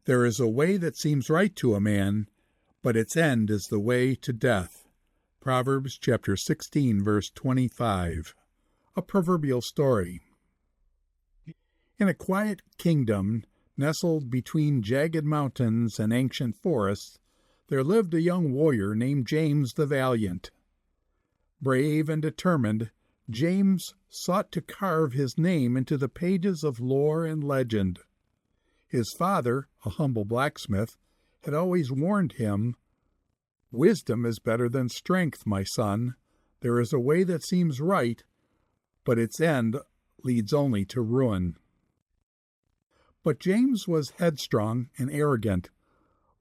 There is a way that seems right to a man, but its end is the way to death. Proverbs chapter 16, verse 25. A proverbial story. In a quiet kingdom nestled between jagged mountains and ancient forests, there lived a young warrior named James the Valiant. Brave and determined, James sought to carve his name into the pages of lore and legend. His father, a humble blacksmith, had always warned him, "Wisdom is better than strength, my son. There is a way that seems right, but its end leads only to ruin." But James was headstrong and arrogant,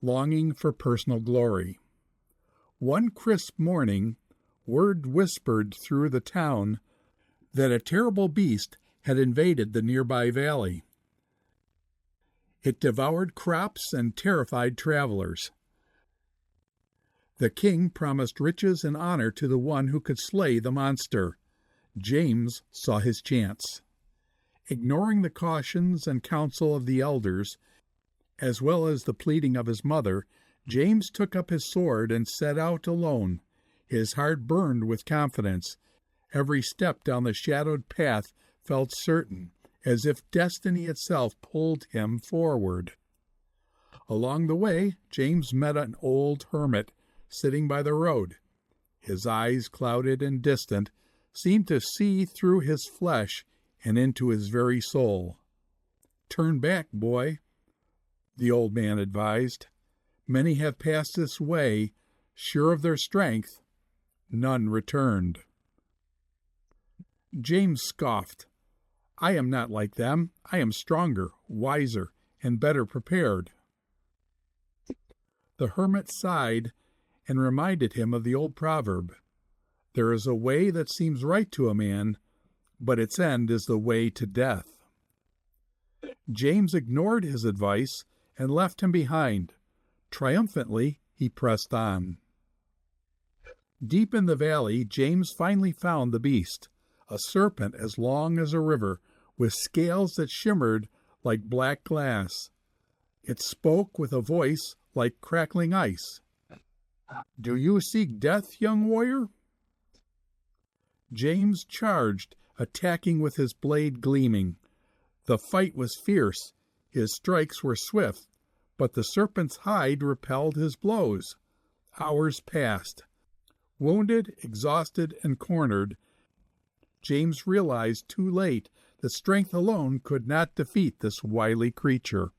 longing for personal glory. One crisp morning, word whispered through the town that a terrible beast had invaded the nearby valley. It devoured crops and terrified travelers. The king promised riches and honor to the one who could slay the monster. James saw his chance. Ignoring the cautions and counsel of the elders, as well as the pleading of his mother, James took up his sword and set out alone. His heart burned with confidence. Every step down the shadowed path felt certain, as if destiny itself pulled him forward. Along the way, James met an old hermit sitting by the road. His eyes, clouded and distant, seemed to see through his flesh and into his very soul. "Turn back, boy," the old man advised. "Many have passed this way, sure of their strength. None returned." James scoffed. "I am not like them. I am stronger, wiser, and better prepared." The hermit sighed and reminded him of the old proverb, "There is a way that seems right to a man, but its end is the way to death." James ignored his advice and left him behind. Triumphantly, he pressed on. Deep in the valley, James finally found the beast, a serpent as long as a river, with scales that shimmered like black glass. It spoke with a voice like crackling ice. "Do you seek death, young warrior?" James charged, attacking with his blade gleaming. The fight was fierce. His strikes were swift, but the serpent's hide repelled his blows. Hours passed. Wounded, exhausted, and cornered, James realized too late that strength alone could not defeat this wily creature.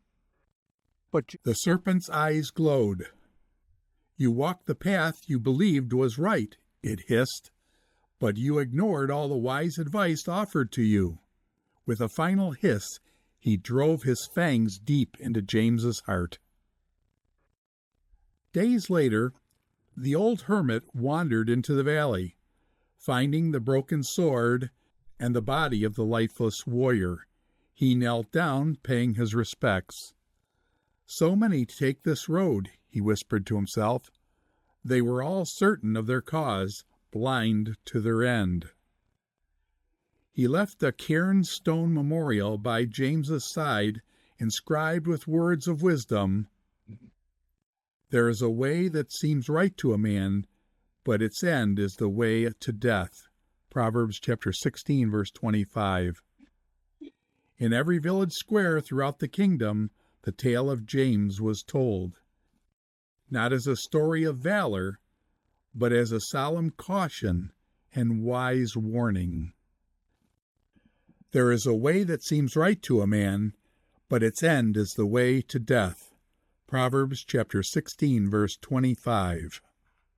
But the serpent's eyes glowed. "You walked the path you believed was right," it hissed, "but you ignored all the wise advice offered to you." With a final hiss, he drove his fangs deep into James's heart. Days later, the old hermit wandered into the valley. Finding the broken sword and the body of the lifeless warrior, he knelt down, paying his respects. "So many take this road," he whispered to himself. "They were all certain of their cause, blind to their end." He left a cairn stone memorial by James's side, inscribed with words of wisdom. "There is a way that seems right to a man, but its end is the way to death." Proverbs chapter 16, verse 25. In every village square throughout the kingdom, the tale of James was told, not as a story of valor, but as a solemn caution and wise warning. There is a way that seems right to a man, but its end is the way to death. Proverbs chapter 16, verse 25.